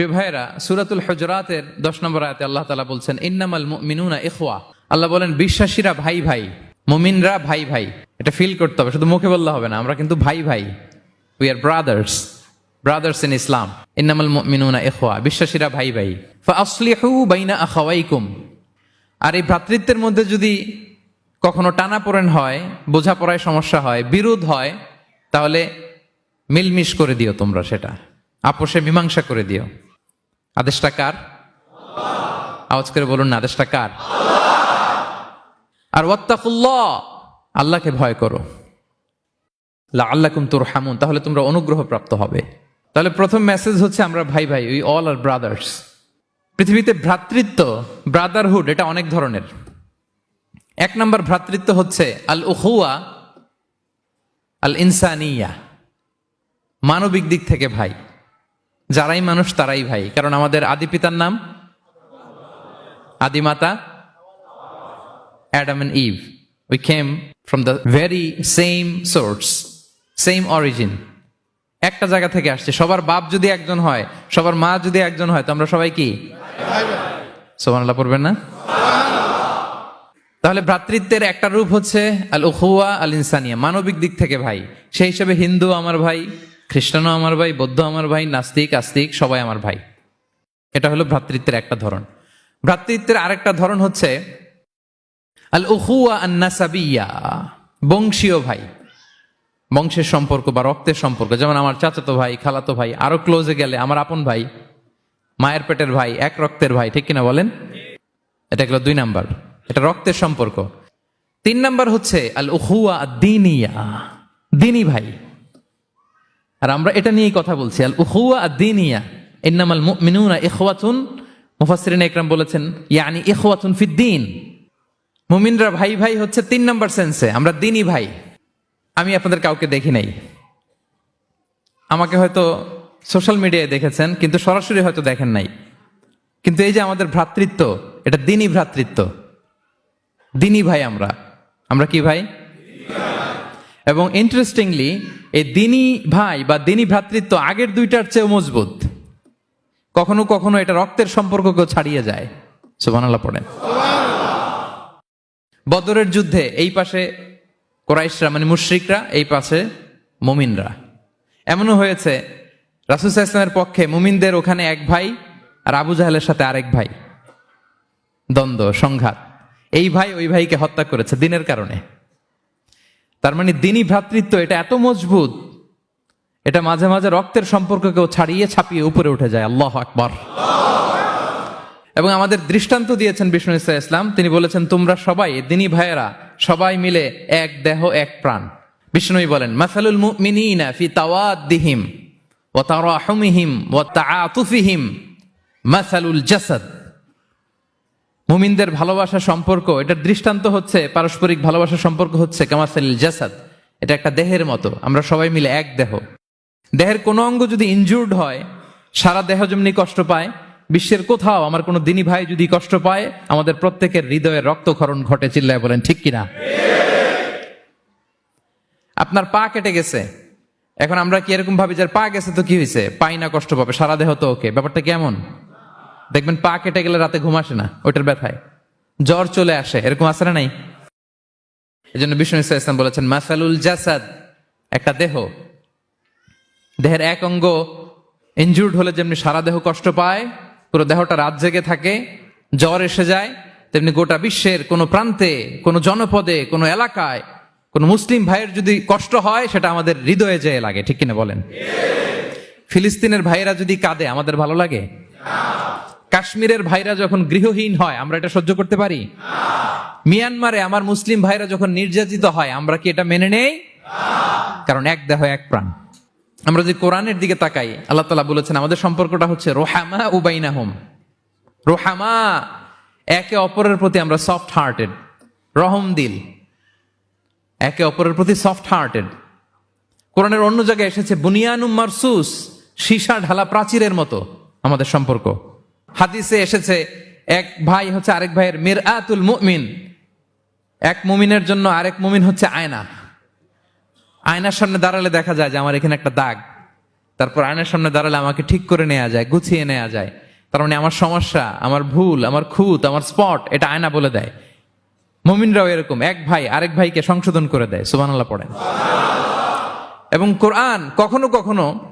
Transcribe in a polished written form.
প্রিয় ভাইরা, সূরাতুল হুজুরাতের 10 নম্বর আয়াতে আল্লাহ তাআলা বলছেন ইন্নামাল মুমিনুনা ইখওয়া। আল্লাহ বলেন বিশ্বাসীরা ভাই ভাই, মুমিনরা ভাই ভাই। এটা ফিল করতে হবে, শুধু মুখে বললে হবে না। আমরা কিন্তু ভাই ভাই, উই আর ব্রাদার্স ইন ইসলাম। ইন্নামাল মুমিনুনা ইখওয়া, বিশ্বাসীরা ভাই ভাই। ফাআসলিহু বাইনা আখাওয়াইকুম। আর এই ভ্রাতৃত্বের মধ্যে যদি কখনো টানাপোড়েন হয়, বোঝাপড়ায় সমস্যা হয়, বিরোধ হয়, তাহলে মিলমিশ করে দিও, তোমরা সেটা আপোষে মীমাংসা করে দিও। আদেশটা কার? আওয়াজ করে বলুন না, আদেশটা কার? আর ওয়াত্তাকুল্লাহ, আল্লাহকে ভয় করো। লাআল্লাকুম তুরহামুন, তাহলে তোমরা অনুগ্রহ প্রাপ্ত হবে। তাহলে প্রথম মেসেজ হচ্ছে আমরা ভাই ভাই, উই অল আর ব্রাদার্স। পৃথিবীতে ভ্রাতৃত্ব, ব্রাদারহুড, এটা অনেক ধরনের। এক নম্বর ভ্রাতৃত্ব হচ্ছে আল উখুয়া আল ইনসানিয়া, মানবিক দিক থেকে ভাই। যারাই মানুষ তারাই ভাই, কারণ আমাদের আদি পিতার নাম, আদিমাতা Adam and Eve. We came from the very same source, same origin. একটা জায়গা থেকে আসছে। সবার বাপ যদি একজন হয়, সবার মা যদি একজন হয়, তো আমরা সবাই কি? সুবহানাল্লাহ পড়বেন না? তাহলে ভ্রাতৃত্বের একটা রূপ হচ্ছে আল উখুয়া আল ইনসানিয়া, মানবিক দিক থেকে ভাই। সেই হিসেবে হিন্দু আমার ভাই, খ্রিস্টানও আমার ভাই, বৌদ্ধ আমার ভাই, নাস্তিক আস্তিক সবাই আমার ভাই। এটা হলো ভ্রাতৃত্বের একটা ধরন। ভ্রাতৃত্বের আরেকটা ধরন হচ্ছে আল উখুয়া আন নাসাবিয়া, বংশীয় ভাই, বংশের সম্পর্ক বা রক্তের সম্পর্ক। যেমন আমার চাচাতো ভাই, খালাতো ভাই, আরো ক্লোজে গেলে আমার আপন ভাই, মায়ের পেটের ভাই, এক রক্তের ভাই, ঠিক কিনা বলেন? এটা গেল 2 নাম্বার, এটা রক্তের সম্পর্ক। 3 নাম্বার হচ্ছে আল উখুয়া আদ-দীনিয়া, দ্বীনি ভাই। আর আমরা এটা নিয়েই কথা বলছি, আল উখুয়া আদ-দীনিয়া। ইন্নামাল মুমিনুনা ইখওয়াতুন, মুফাসসিরিন ইকরাম বলেছেন ইয়ানি ইখওয়াতুন ফিদ-দীন। মুমিনরা ভাই ভাই হচ্ছে 3 নাম্বার সেন্সে, আমরা দ্বীনি ভাই। আমি আপনাদের কাউকে দেখি নাই, আমাকে হয়তো সোশ্যাল মিডিয়ায় দেখেছেন, কিন্তু সরাসরি হয়তো দেখেন নাই। কিন্তু এই যে আমাদের ভ্রাতৃত্ব, এটা দ্বীনি ভ্রাতৃত্ব, দ্বীনি ভাই। আমরা কি ভাই? এবং ইন্টারেস্টিংলি এই দ্বীনি ভাই বা দ্বীনি ভ্রাতৃত্ব আগের 2টার চেয়েও মজবুত। কখনো কখনো এটা রক্তের সম্পর্ককেও ছাড়িয়ে যায়। সুবহানাল্লাহ পড়েন। বদরের যুদ্ধে এই পাশে কুরাইশরা মানে মুশরিকরা, এই পাশে মুমিনরা। এমনও হয়েছে রাসূল সাল্লাল্লাহু আলাইহি ওয়াসাল্লামের পক্ষে মুমিনদের ওখানে এক ভাই, আর আবু জাহেলের সাথে আরেক ভাই, দ্বন্দ্ব সংঘাত। এই ভাই ওই ভাইকে হত্যা করেছে দ্বীনের কারণে। তার মানে দ্বীনি ভ্রাতৃত্ব এটা এত মজবুত, এটা মাঝে মাঝে রক্তের সম্পর্ককেও ছাড়িয়ে ছাপিয়ে উপরে উঠে যায়। আল্লাহু আকবার। এবং আমাদের দৃষ্টান্ত দিয়েছেন বিষ্ণু ইসা ইসলাম। তিনি বলেছেন তোমরা সবাই দ্বীনি ভাইয়েরা, সবাই মিলে এক দেহ এক প্রাণ। বিষ্ণুই বলেন মাসালুল মুমিনিনা ফি তাওয়াদ্দিহিম ওয়া তারাহুমিহিম ওয়া তাআতুফিহিম মাসালুল জাসাদ। মুমিনদের ভালোবাসা সম্পর্ক, এটার দৃষ্টান্ত হচ্ছে, পারস্পরিক ভালোবাসা সম্পর্ক হচ্ছে কামাসালিল জাসাদ, এটা একটা দেহের মতো। আমরা সবাই মিলে এক দেহ। দেহের কোনো অঙ্গ যদি ইনজুর্ড হয়, সারা দেহ যেমনি কষ্ট পায়, বিশ্বের কোথাও আমার কোনো দ্বীনি ভাই যদি কষ্ট পায়, আমাদের প্রত্যেকের হৃদয়ে রক্তক্ষরণ ঘটে। চিল্লায় বলেন ঠিক কিনা? আপনার পা কেটে গেছে, এখন আমরা কি এরকম ভাবি যে পা গেছে তো কি হয়েছে, পাই না, কষ্ট পাবে, সারা দেহ তো ওকে। ব্যাপারটা কেমন? দেখবেন পা কেটে গেলে রাতে ঘুম আসে না, ওইটার ব্যথায় জ্বর চলে আসে, এরকম আসে না নাই? এই জন্য বিষ্ণু ইসলাম বলেছেন মাসালুল জাসাদ, একটা দেহ, দেহের এক অঙ্গ ইনজুর্ড হলে যেমনি সারা দেহ কষ্ট পায়, পুরো দেহটা রাত জেগে থাকে, জ্বর এসে যায়, তেমনি গোটা বিশ্বের কোনো প্রান্তে, কোনো জনপদে, কোনো এলাকায় কোনো মুসলিম ভাইয়ের যদি কষ্ট হয়, সেটা আমাদের হৃদয়ে যেয়ে লাগে। ঠিক কিনা বলেন? ফিলিস্তিনের ভাইয়েরা যদি কাঁদে, আমাদের ভালো লাগে? কাশ্মীরের ভাইরা যখন গৃহহীন হয়, আমরা এটা সহ্য করতে পারি? মিয়ানমারে আমার মুসলিম ভাইরা যখন নির্যাতিত হয়, আমরা কি এটা মেনে নেই? কারণ এক দেহ এক প্রাণ। আমরা যদি কোরআনের দিকে তাকাই, আল্লাহ তাআলা বলেছেন আমাদের সম্পর্কটা হচ্ছে রোহামা ও বাইনাহুম। রোহামা, একে অপরের প্রতি আমরা সফট হার্টেড, রহম দিল, একে অপরের প্রতি সফট হার্টেড। কোরআনের অন্য জায়গায় এসেছে বুনিয়ানুম মারসুস, সীসা ঢালা প্রাচীরের মতো আমাদের সম্পর্ক। হাদিসে এসেছে এক ভাই হচ্ছে আরেক ভাইয়ের মিরআতুল মুমিন, এক মুমিনের জন্য আরেক মুমিন হচ্ছে আয়না। আয়নার সামনে দাঁড়ালে দেখা যায় যে আমার এখানে একটা দাগ, তারপর আয়নার সামনে দাঁড়ালে আমাকে ঠিক করে নেওয়া যায়, গুছিয়ে নেওয়া যায়। তার মানে আমার সমস্যা, আমার ভুল, আমার খুঁত, আমার স্পট, এটা আয়না বলে দেয়। মুমিনরাও এরকম, এক ভাই আরেক ভাইকে সংশোধন করে দেয়। সুবহানাল্লাহ পড়েন। এবং কোরআন কখনো কখনো